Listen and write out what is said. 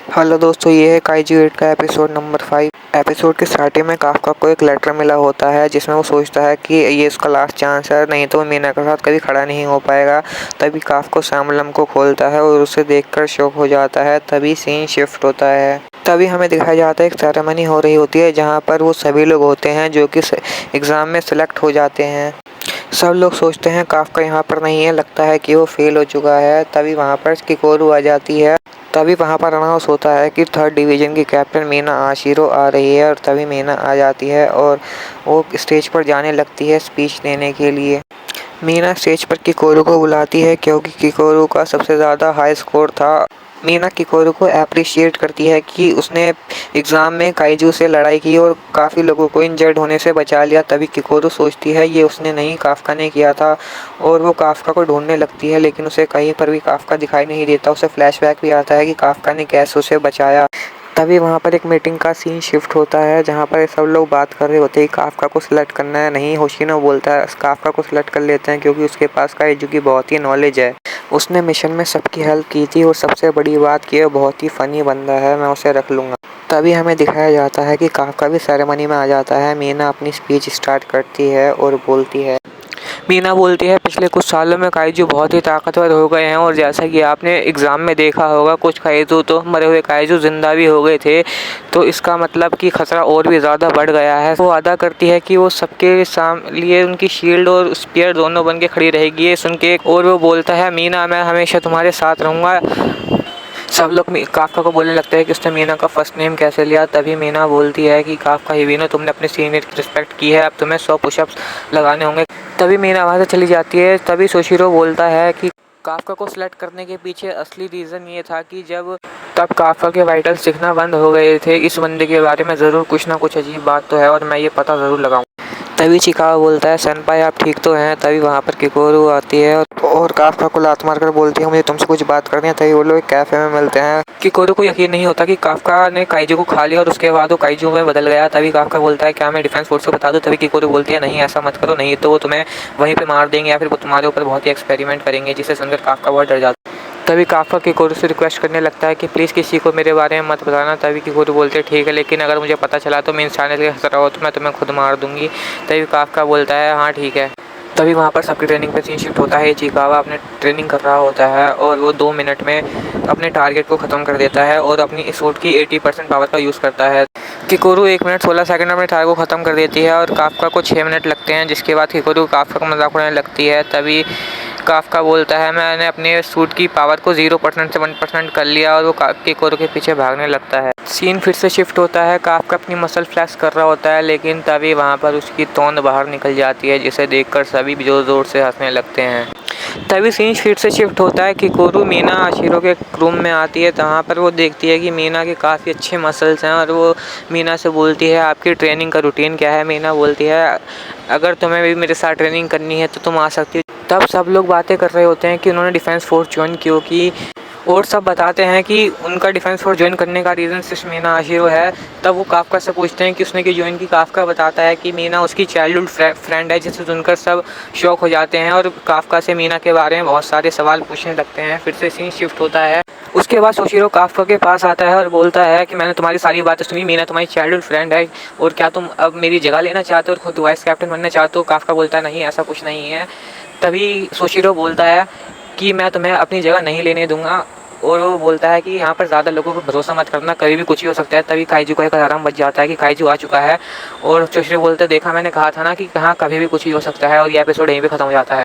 Hello दोस्तों, ये है काइजू 8 का एपिसोड नंबर 5। एपिसोड के स्टार्टिंग में काफ्का को एक लेटर मिला होता है जिसमें वो सोचता है कि ये उसका लास्ट चांस है, नहीं तो वो मीना के साथ कभी खड़ा नहीं हो पाएगा। तभी काफ्का सैमुअल को खोलता है और उसे देखकर शॉक हो जाता है। तभी सीन शिफ्ट होता है। तभी हमें दिखाया जाता है एक सेरेमनी हो रही होती है जहाँ पर वो सभी लोग होते हैं जो कि एग्ज़ाम में सेलेक्ट हो जाते हैं। सब लोग सोचते हैं काफ्का यहाँ पर नहीं है, लगता है कि वो फेल हो चुका है। तभी वहाँ पर किकोरू आ जाती है। तभी वहाँ पर अनाउंस होता है कि 3rd डिवीज़न की कैप्टन मीना आशिरो आ रही है। और तभी मीना आ जाती है और वो स्टेज पर जाने लगती है स्पीच देने के लिए। मीना स्टेज पर किकोरू को बुलाती है क्योंकि किकोरू का सबसे ज़्यादा हाई स्कोर था। मीना किकोरू को अप्रिशिएट करती है कि उसने एग्ज़ाम में काइजू से लड़ाई की और काफ़ी लोगों को इंजर्ड होने से बचा लिया। तभी किकोरू सोचती है ये उसने नहीं, काफ्का ने किया था। और वो काफ्का को ढूंढने लगती है लेकिन उसे कहीं पर भी काफ्का दिखाई नहीं देता। उसे फ्लैशबैक भी आता है कि काफ्का ने कैसे उसे बचाया। तभी वहाँ पर एक मीटिंग का सीन शिफ्ट होता है जहाँ पर सब लोग बात कर रहे होते हैं कि काफ्का को सिलेक्ट करना है। नहीं, होशिनो बोलता है काफ्का को सिलेक्ट कर लेते हैं क्योंकि उसके पास काइजू की बहुत ही नॉलेज है। उसने मिशन में सबकी हेल्प की थी और सबसे बड़ी बात कि वो बहुत ही फ़नी बंदा है, मैं उसे रख लूँगा। तभी हमें दिखाया जाता है कि काफ्का भी सेरेमनी में आ जाता है। मीना अपनी स्पीच स्टार्ट करती है और बोलती है। मीना बोलती है पिछले कुछ सालों में काइजू बहुत ही ताकतवर हो गए हैं और जैसा कि आपने एग्ज़ाम में देखा होगा कुछ काइजू तो मरे हुए काइजू जिंदा भी हो गए थे, तो इसका मतलब कि खतरा और भी ज़्यादा बढ़ गया है। वो वादा करती है कि वो सबके लिए उनकी शील्ड और स्पीयर दोनों बन के खड़ी रहेगी। ये सुन के और वो बोलता है मीना मैं हमेशा तुम्हारे साथ रहूँगा। सब लोग काफ्का को बोलने लगते हैं कि उसने मीना का फर्स्ट नेम कैसे लिया। तभी मीना बोलती है कि काफ्का हिबिनो, तुमने अपने सीनियर की रिस्पेक्ट की है, अब तुम्हें 100 पुशअप्स लगाने होंगे। तभी मीना वहाँ से चली जाती है। तभी सोशिरो बोलता है कि काफ्का को सिलेक्ट करने के पीछे असली रीज़न ये था कि तब काफ्का के वाइटल्स दिखना बंद हो गए थे। इस बंदे के बारे में ज़रूर कुछ ना कुछ अजीब बात तो है और मैं ये पता ज़रूर लगाऊँ। तभी चिकागो बोलता है सेनपाई आप ठीक तो हैं। तभी वहाँ पर किकोरू आती है और काफ्का को लात मारकर बोलती है मुझे तुमसे कुछ बात करनी है। तभी वो लोग एक कैफ़े में मिलते हैं। किकोरू को यकीन नहीं होता कि काफ्का ने काइजू को खा लिया और उसके बाद वो काइजू में बदल गया। तभी काफ्का बोलता है क्या मैं डिफेंस फोर्स को बता दूं। तभी किकोरू बोलती है नहीं ऐसा मत करो, नहीं तो वो तुम्हें वहीं पे मार देंगे या फिर वो तुम्हारे ऊपर बहुत ही एक्सपेरिमेंट करेंगे, जिसे सुनकर काफ्का बहुत डर जाता है। तभी काफ्का किकोरू से रिक्वेस्ट करने लगता है कि प्लीज़ किसी को मेरे बारे में मत बताना। तभी किकोरू बोलते हैं ठीक है, लेकिन अगर मुझे पता चला तो मैं इस चैनल के खतरा हो तो मैं तुम्हें खुद मार दूंगी। तभी काफ्का बोलता है हाँ ठीक है। तभी वहाँ पर सबकी ट्रेनिंग पे सीन शिफ्ट होता है। चिकावा अपने ट्रेनिंग कर रहा होता है और वो 2 मिनट में अपने टारगेट को ख़त्म कर देता है और अपनी सूट की 80% पावर का यूज़ करता है। किकोरू 1 मिनट 16 सेकंड में अपने टारगेट को ख़त्म कर देती है और काफ्का को 6 मिनट लगते हैं, जिसके बाद किकोरू काफ्का को मजाक उड़ाने लगती है। तभी काफ्का बोलता है मैंने अपने सूट की पावर को 0% से 1% कर लिया और वो किकोरू के पीछे भागने लगता है। सीन फिर से शिफ्ट होता है। काफ्का अपनी मसल फ्लैक्स कर रहा होता है लेकिन तभी वहाँ पर उसकी तोंद बाहर निकल जाती है, जिसे देखकर सभी जोर जोर से हंसने लगते हैं। तभी सीन फिर से शिफ्ट होता है। किकोरू मीना आशिरो के रूम में आती है, जहाँ पर वो देखती है कि मीना के काफ़ी अच्छे मसल्स हैं और वो मीना से बोलती है आपकी ट्रेनिंग का रूटीन क्या है। मीना बोलती है अगर तुम्हें भी मेरे साथ ट्रेनिंग करनी है तो तुम आ सकती हो। तब सब लोग बातें कर रहे होते हैं कि उन्होंने डिफेंस फोर्स ज्वाइन क्योंकि और सब बताते हैं कि उनका डिफेंस फोर्स ज्वाइन करने का रीज़न सिर्फ मीना आशिरो है। तब वो काफ्का से पूछते हैं कि उसने क्यों ज्वाइन की। काफ्का बताता है कि मीना उसकी चाइल्डहुड फ्रेंड है, जिसे सुनकर सब शॉक हो जाते हैं और काफ्का से मीना के बारे में बहुत सारे सवाल पूछने लगते हैं। फिर से सीन शिफ्ट होता है। उसके बाद सोशिरो काफ्का के पास आता है और बोलता है कि मैंने तुम्हारी सारी बातें सुनी, मीना तुम्हारी चाइल्डहुड फ्रेंड है और क्या तुम अब मेरी जगह लेना चाहते हो और खुद वाइस कैप्टन बनना चाहते हो। काफ्का बोलता है नहीं ऐसा कुछ नहीं है। तभी सोशिरो बोलता है कि मैं तुम्हें अपनी जगह नहीं लेने दूंगा और वो बोलता है कि यहाँ पर ज़्यादा लोगों को भरोसा मत करना, कभी भी कुछ ही हो सकता है। तभी काइजू को एक अलार्म बज जाता है कि काइजू आ चुका है और सोशिरो बोलते देखा मैंने कहा था ना कि कहाँ कभी भी कुछ ही हो सकता है। और ये एपिसोड यहीं पे ख़त्म हो जाता है।